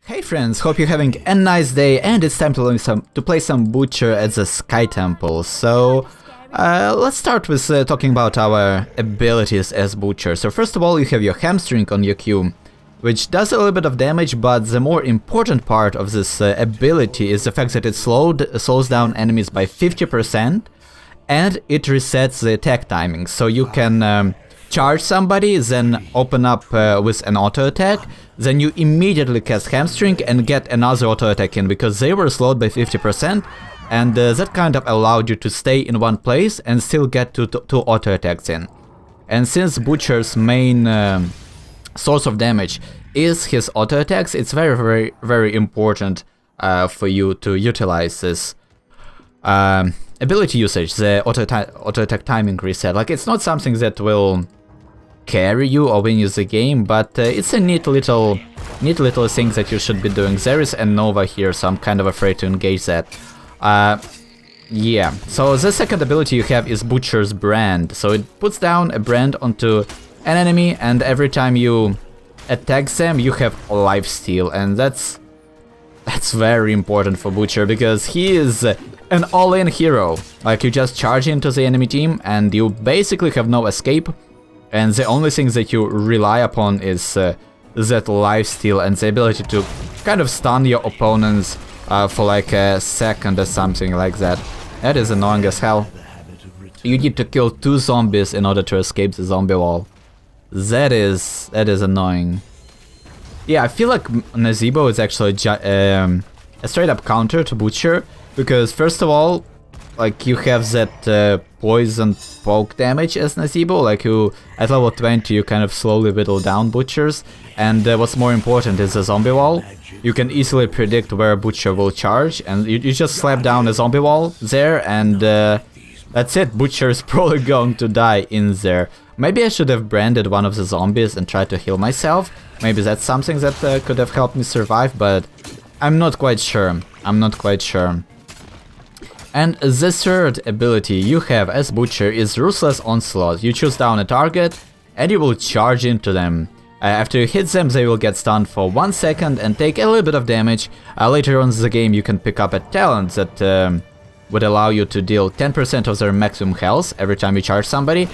Hey friends, hope you're having a nice day, and it's time to play some Butcher at the Sky Temple. So, let's start with talking about our abilities as Butcher. So first of all, you have your hamstring on your Q, which does a little bit of damage, but the more important part of this ability is the fact that it slows down enemies by 50%, and it resets the attack timing. So you can charge somebody, then open up with an auto attack, then you immediately cast hamstring and get another auto attack in, because they were slowed by 50%, and that kind of allowed you to stay in one place and still get two auto attacks in. And since Butcher's main source of damage is his auto attacks, it's very important for you to utilize this ability usage, the auto attack timing reset. Like, it's not something that will carry you or win you the game, but it's a neat little thing that you should be doing. There is a Nova here, so I'm kind of afraid to engage that. Yeah, so the second ability you have is Butcher's Brand. So it puts down a brand onto an enemy, and every time you attack them, you have lifesteal, and that's very important for Butcher, because he is an all-in hero. Like, you just charge into the enemy team, and you basically have no escape. And the only thing that you rely upon is that lifesteal and the ability to kind of stun your opponents for like a second or something like that. That is annoying as hell. You need to kill 2 zombies in order to escape the zombie wall. That is annoying. Yeah, I feel like Nazeebo is actually a straight up counter to Butcher, because first of all, like, you have that poison poke damage as Nazeebo, like, you at level 20 you kind of slowly whittle down Butchers, and what's more important is the zombie wall. You can easily predict where Butcher will charge, and you just slap down a zombie wall there, and that's it. Butcher is probably going to die in there. Maybe I should have branded one of the zombies and tried to heal myself. Maybe that's something that could have helped me survive, but I'm not quite sure. And the third ability you have as Butcher is Ruthless Onslaught. You choose down a target and you will charge into them. After you hit them, they will get stunned for 1 second and take a little bit of damage. Later on in the game, you can pick up a talent that would allow you to deal 10% of their maximum health every time you charge somebody.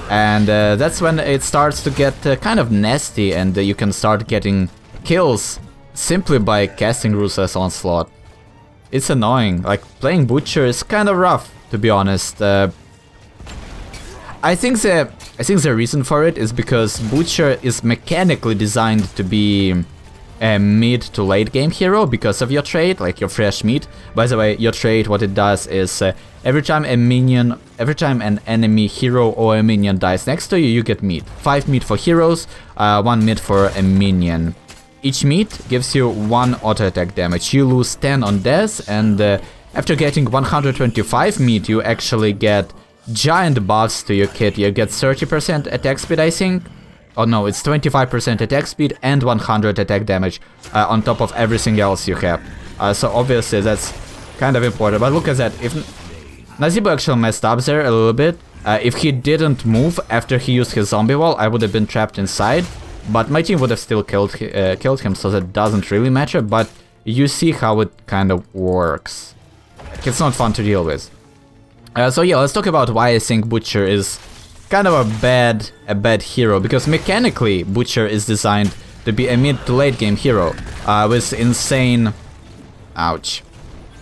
And that's when it starts to get kind of nasty, and you can start getting kills simply by casting Ruthless Onslaught. It's annoying. Like, playing Butcher is kind of rough, to be honest. I think the reason for it is because Butcher is mechanically designed to be a mid to late game hero because of your trait, like your fresh meat. By the way, your trait, what it does is every time an enemy hero or a minion dies next to you, you get meat. 5 meat for heroes, 1 meat for a minion. Each meat gives you 1 auto attack damage. You lose 10 on death, and after getting 125 meat, you actually get giant buffs to your kit. You get 30% attack speed, I think. Oh no, it's 25% attack speed and 100 attack damage on top of everything else you have. So obviously that's kind of important. But look at that. If Nazeebo actually messed up there a little bit. If he didn't move after he used his zombie wall, I would have been trapped inside. But my team would have still killed him, so that doesn't really matter. But you see how it kind of works. It's not fun to deal with. So yeah, let's talk about why I think Butcher is kind of a bad hero. Because mechanically, Butcher is designed to be a mid to late game hero with insane... Ouch.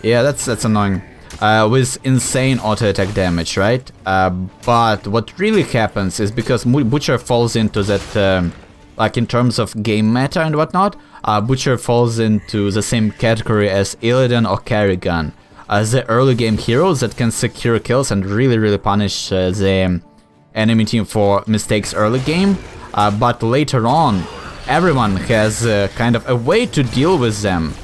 Yeah, that's annoying. With insane auto attack damage, right? But what really happens is because Butcher falls into that... like, in terms of game meta and whatnot, Butcher falls into the same category as Illidan or Kerrigan. The early game heroes that can secure kills and really punish the enemy team for mistakes early game. But later on, everyone has kind of a way to deal with them.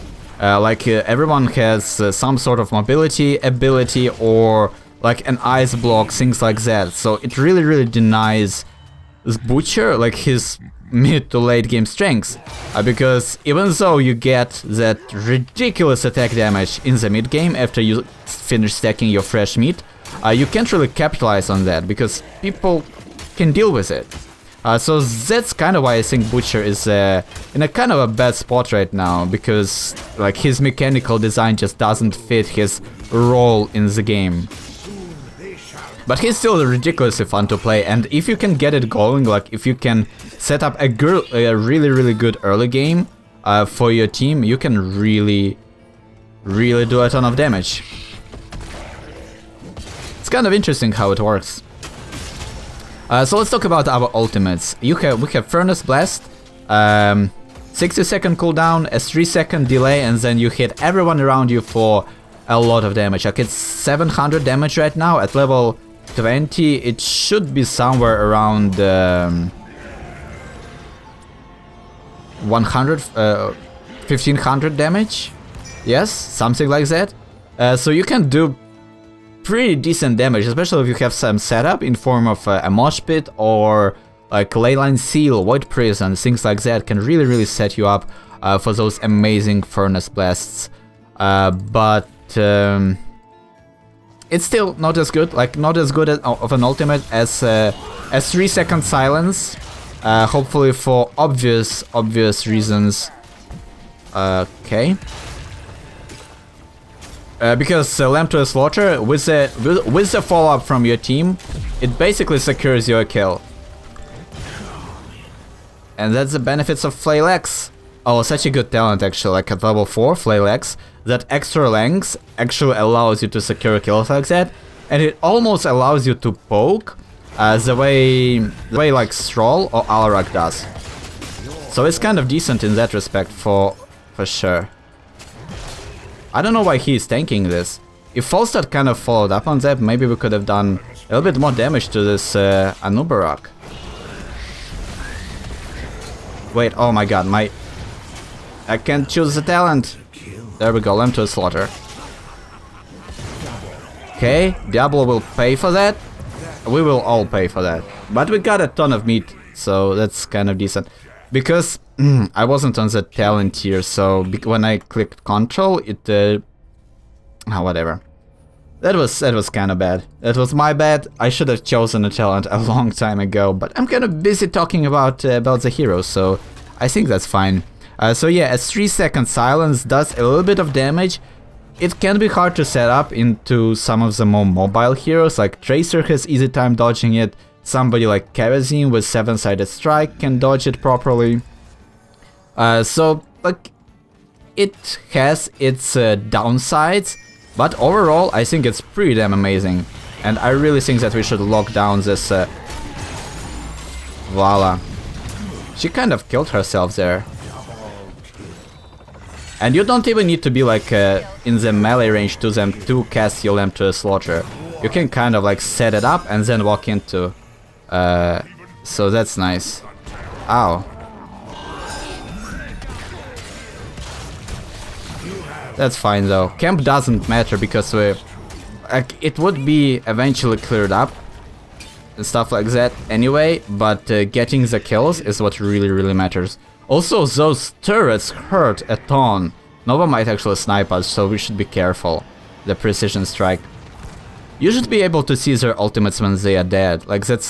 Everyone has some sort of mobility ability or like an ice block, things like that. So it really denies Butcher like his mid to late game strengths, because even though you get that ridiculous attack damage in the mid game after you finish stacking your fresh meat, you can't really capitalize on that because people can deal with it. So that's kind of why I think Butcher is in a kind of a bad spot right now, because like his mechanical design just doesn't fit his role in the game. But he's still ridiculously fun to play, and if you can get it going, like if you can set up a really good early game for your team, you can really do a ton of damage. It's kind of interesting how it works. So let's talk about our ultimates. We have Furnace Blast, 60-second cooldown, a 3-second delay, and then you hit everyone around you for a lot of damage. Like it's 700 damage right now. At level 20, it should be somewhere around 1500 damage. Yes, something like that. So you can do pretty decent damage, especially if you have some setup in form of a mosh pit or like Leyline Seal, Void Prison, things like that can really set you up for those amazing Furnace Blasts. But it's still not as good, like not as good of an ultimate as a 3-second silence, hopefully for obvious reasons. Okay. Because Lamb to a Slaughter, with the follow-up from your team, it basically secures your kill. And that's the benefits of Flail Axe. Oh, such a good talent actually, like at level 4, Flail Axe, that extra length actually allows you to secure kills like that, and it almost allows you to poke the way like Stroll or Alarak does. So it's kind of decent in that respect for sure. I don't know why he's tanking this. If Falstad kind of followed up on that, maybe we could have done a little bit more damage to this Anubarak. Wait, oh my god, I can't choose the talent. There we go, Lamb to a Slaughter. Okay, Diablo will pay for that. We will all pay for that. But we got a ton of meat, so that's kind of decent. Because I wasn't on the talent tier, so when I clicked control, it whatever. That was kind of bad. That was my bad. I should have chosen a talent a long time ago, but I'm kind of busy talking about the heroes, so I think that's fine. So yeah, a 3-second silence does a little bit of damage. It can be hard to set up into some of the more mobile heroes, like Tracer has easy time dodging it. Somebody like Kerosene with 7-sided strike can dodge it properly. So like it has its downsides, but overall I think it's pretty damn amazing. And I really think that we should lock down this Vala. She kind of killed herself there. And you don't even need to be like in the melee range to them to cast your Lamb to a Slaughter. You can kind of like set it up and then walk into. So that's nice. Ow. That's fine though. Camp doesn't matter because it would be eventually cleared up and stuff like that anyway, but getting the kills is what really matters. Also, those turrets hurt a ton. Nova might actually snipe us, so we should be careful. The precision strike. You should be able to see their ultimates when they are dead. Like that's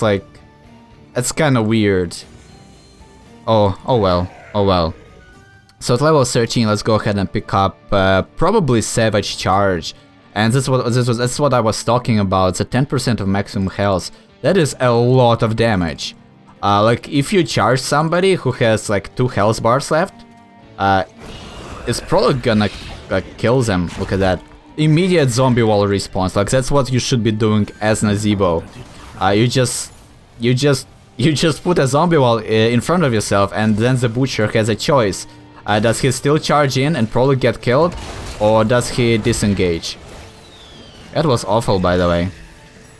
kind of weird. Oh well. So at level 13, let's go ahead and pick up probably Savage Charge, and that's what I was talking about. The 10% of maximum health. That is a lot of damage. Like if you charge somebody who has like 2 health bars left, it's probably gonna kill them. Look at that. Immediate zombie wall response. Like that's what you should be doing as Nazeebo. You just put a zombie wall in front of yourself, and then the Butcher has a choice. Does he still charge in and probably get killed, or does he disengage? That was awful, by the way.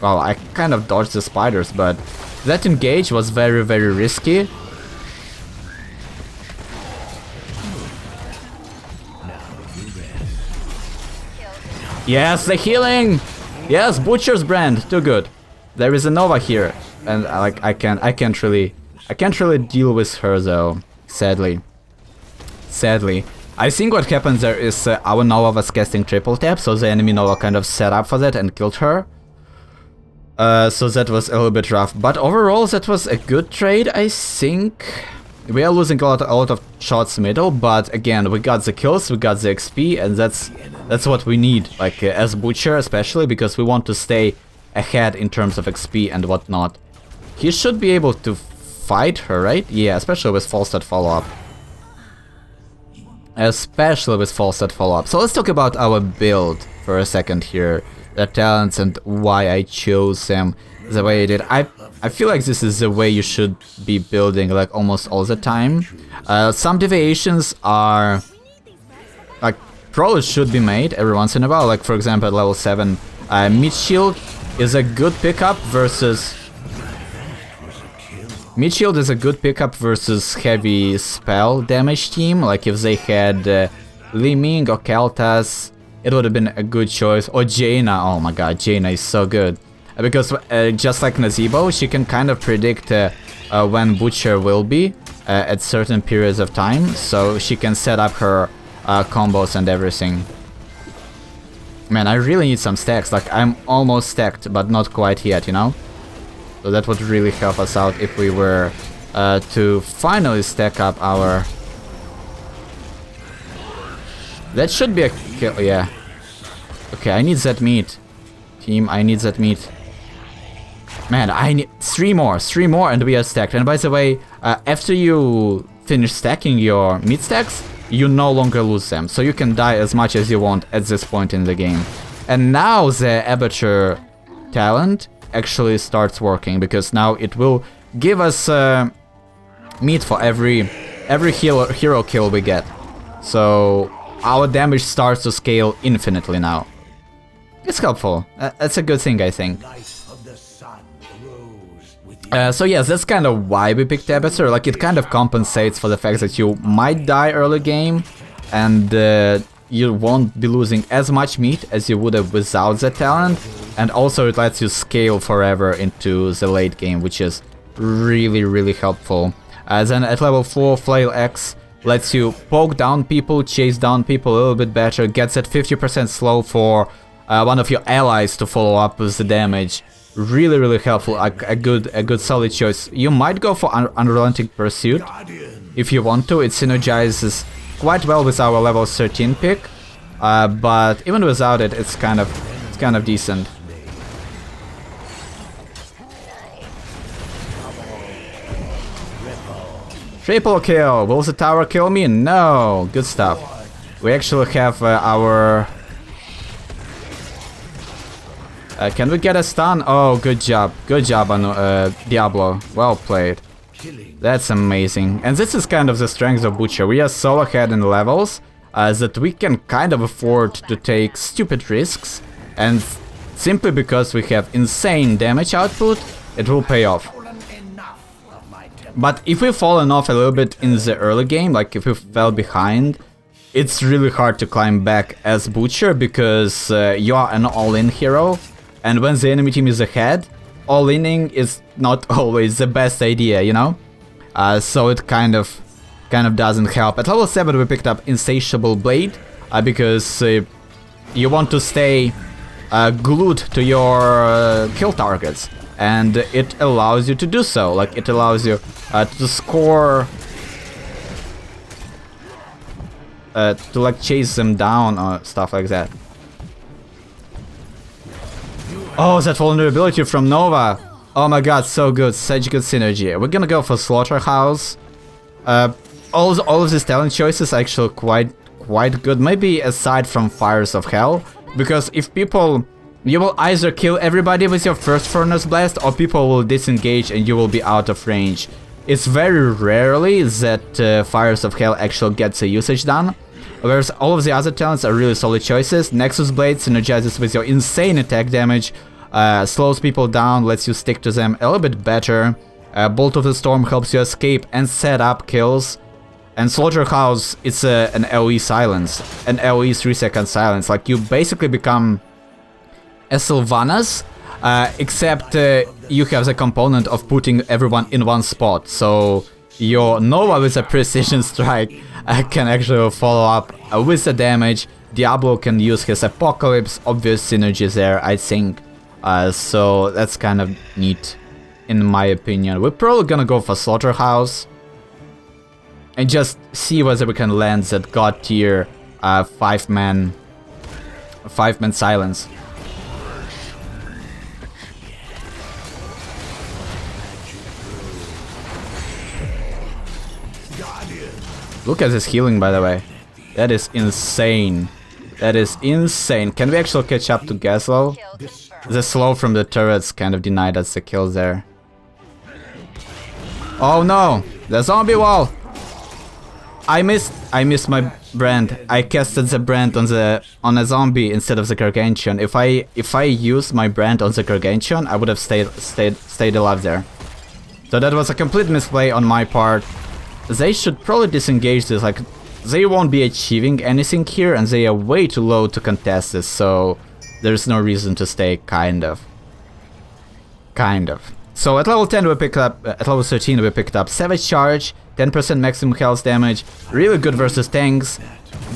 Well, I kind of dodged the spiders, but that engage was very risky. Yes, the healing! Yes, Butcher's brand, too good. There is a Nova here, and I can't really deal with her though, sadly. I think what happened there is our Nova was casting triple tap, so the enemy Nova kind of set up for that and killed her. So that was a little bit rough. But overall, that was a good trade, I think. We are losing a lot of shots middle, but again, we got the kills, we got the XP, and that's what we need, like as Butcher especially, because we want to stay ahead in terms of XP and whatnot. He should be able to fight her, right? Yeah, especially with full set follow-up. Especially with full set follow-up. So let's talk about our build for a second here. The talents and why I chose them the way I did. I feel like this is the way you should be building, like almost all the time. Some deviations are like probably should be made every once in a while. Like for example, at level 7, mid shield is a good pickup versus heavy spell damage team. Like if they had Li Ming or Keltas, it would have been a good choice. Or Jaina. Oh my god, Jaina is so good. Because just like Nazeebo, she can kind of predict when Butcher will be at certain periods of time. So she can set up her combos and everything. Man, I really need some stacks. Like I'm almost stacked, but not quite yet, you know? So that would really help us out if we were to finally stack up our... That should be a kill, yeah. Okay, I need that meat. Team, I need that meat. Man, I need 3 more and we are stacked. And by the way, after you finish stacking your meat stacks, you no longer lose them. So you can die as much as you want at this point in the game. And now the Abattoir talent actually starts working, because now it will give us meat for every hero kill we get. So our damage starts to scale infinitely now. It's helpful. That's a good thing, I think. So yes, that's kind of why we picked Abattoir. Like it kind of compensates for the fact that you might die early game, and you won't be losing as much meat as you would have without the talent. And also it lets you scale forever into the late game, which is really helpful. Then at level 4, Flail Axe lets you poke down people, chase down people a little bit better, gets at 50% slow for one of your allies to follow up with the damage. Really helpful, a good solid choice. You might go for Unrelenting Pursuit if you want to. It synergizes quite well with our level 13 pick, but even without it, it's kind of decent. Triple kill! Will the tower kill me? No! Good stuff. We actually have our... can we get a stun? Oh, good job. Good job on Diablo. Well played. That's amazing. And this is kind of the strength of Butcher. We are so ahead in levels that we can kind of afford to take stupid risks. And simply because we have insane damage output, it will pay off. But if we've fallen off a little bit in the early game, like if we fell behind, it's really hard to climb back as Butcher, because you are an all-in hero. And when the enemy team is ahead, all-inning is not always the best idea, you know? So it kind of doesn't help. At level 7 we picked up Insatiable Blade, because you want to stay glued to your kill targets. And it allows you to do so. Like, it allows you to score... to like chase them down or stuff like that. Oh, that vulnerability from Nova! Oh my god, so good, such good synergy. We're gonna go for Slaughterhouse. All of these talent choices are actually quite good, maybe aside from Fires of Hell, because if people... You will either kill everybody with your first Furnace Blast, or people will disengage and you will be out of range. It's very rarely that Fires of Hell actually gets a usage done, whereas all of the other talents are really solid choices. Nexus Blade synergizes with your insane attack damage, slows people down, lets you stick to them a little bit better. Bolt of the Storm helps you escape and set up kills. And Slaughterhouse, it's an AoE silence, an AoE 3-second silence. Like, you basically become a Sylvanas, except you have the component of putting everyone in one spot. So your Nova with a precision strike can actually follow up with the damage. Diablo can use his Apocalypse, obvious synergy there, I think. So that's kind of neat, in my opinion. We're probably gonna go for Slaughterhouse and just see whether we can land that god tier 5-man silence. Look at this healing, by the way. That is insane. That is insane. Can we actually catch up to Gaslow? The slow from the turrets kind of denied us the kill there. Oh no! The zombie wall! I missed my brand. I casted the brand on a zombie instead of the Gargantuan. If I used my brand on the Gargantuan, I would have stayed alive there. So that was a complete misplay on my part. They should probably disengage this, like, they won't be achieving anything here and they are way too low to contest this, so there's no reason to stay, kind of. So at level 10 we picked up, at level 13 we picked up Savage Charge, 10% maximum health damage, really good versus tanks,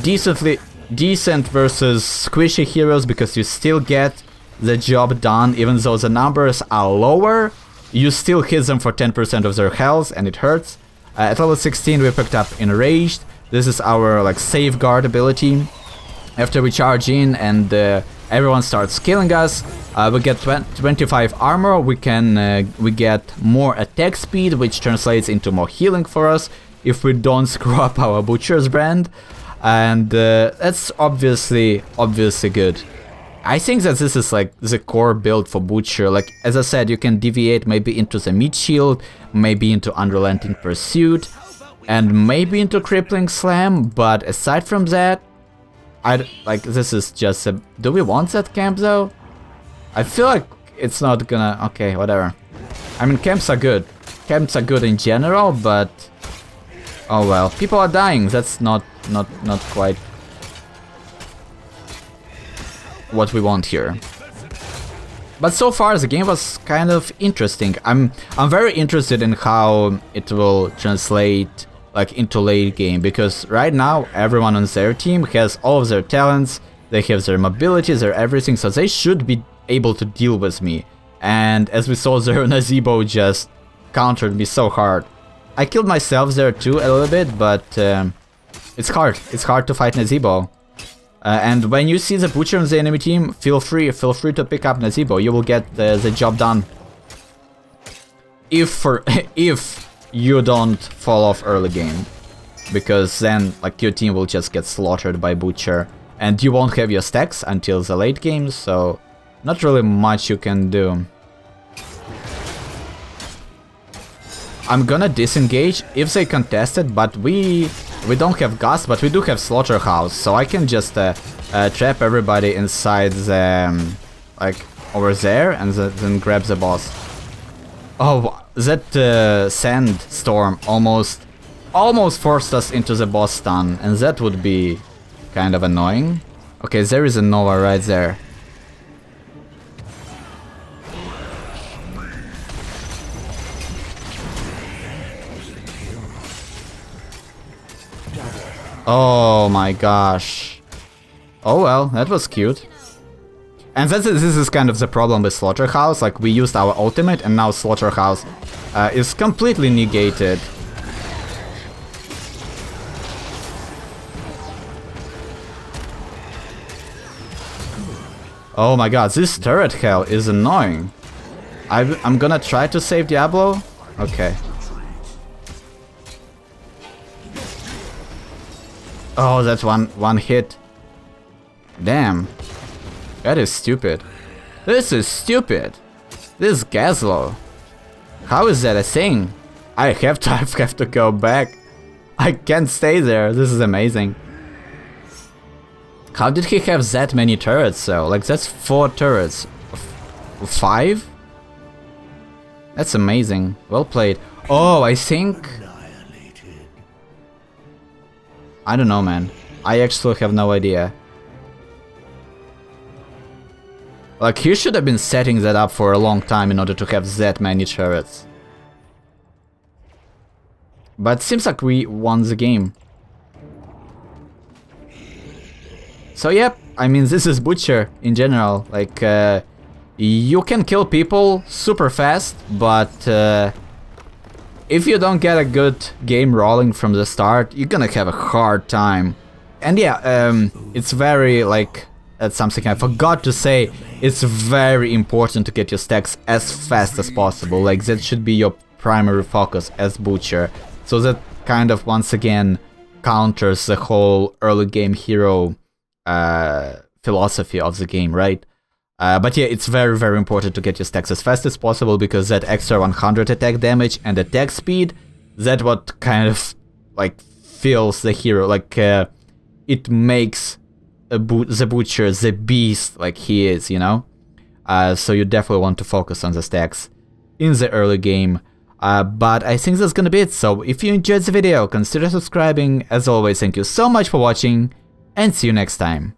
decent versus squishy heroes because you still get the job done even though the numbers are lower, you still hit them for 10% of their health and it hurts. At level 16 we picked up Enraged. This is our like safeguard ability. After we charge in and everyone starts killing us, we get 25 armor, we get more attack speed, which translates into more healing for us if we don't screw up our Butcher's brand. And that's obviously good. I think that this is like the core build for Butcher. Like, as I said, you can deviate maybe into the Meat Shield, maybe into Unrelenting Pursuit, and maybe into Crippling Slam, but aside from that, this is just a... Do we want that camp though? I feel like it's not gonna... Okay, whatever. I mean, camps are good. Camps are good in general, but... Oh well, people are dying, that's not quite what we want here. But so far the game was kind of interesting. I'm very interested in how it will translate like into late game, because right now everyone on their team has all of their talents, they have their mobility, their everything, so they should be able to deal with me. And as we saw, their Nazebo just countered me so hard. I killed myself there too a little bit, but it's hard to fight Nazebo. And when you see the Butcher on the enemy team, feel free to pick up Nazebo. You will get the job done. If you don't fall off early game, because then like your team will just get slaughtered by Butcher, and you won't have your stacks until the late game. So not really much you can do. I'm gonna disengage if they contest it, but we don't have Gust, but we do have Slaughterhouse, so I can just trap everybody inside the like over there and then grab the boss. Oh, that sandstorm almost forced us into the boss stun, and that would be kind of annoying. Okay, there is a Nova right there. Oh my gosh. Oh well, that was cute. And this is kind of the problem with Slaughterhouse, like we used our ultimate and now Slaughterhouse is completely negated. Oh my god, this turret hell is annoying. I'm gonna try to save Diablo. Okay. Oh, that's one hit. Damn. That is stupid. This is stupid. This is Gaslow. How is that a thing? I have to go back. I can't stay there. This is amazing. How did he have that many turrets though? Like that's 4 turrets. 5? That's amazing. Well played. Oh, I think... I don't know, man. I actually have no idea. Like, he should have been setting that up for a long time in order to have that many turrets. But seems like we won the game. So yep, I mean, this is Butcher in general. Like, you can kill people super fast, but if you don't get a good game rolling from the start, you're gonna have a hard time. And yeah, it's very, like, that's something I forgot to say, it's very important to get your stacks as fast as possible, like that should be your primary focus as Butcher. So that kind of, once again, counters the whole early game hero philosophy of the game, right? But yeah, it's very, very important to get your stacks as fast as possible, because that extra 100 attack damage and attack speed, that what kind of, like, fills the hero, like, it makes the Butcher the beast like he is, you know? So you definitely want to focus on the stacks in the early game. But I think that's gonna be it. So if you enjoyed the video, consider subscribing. As always, thank you so much for watching, and see you next time.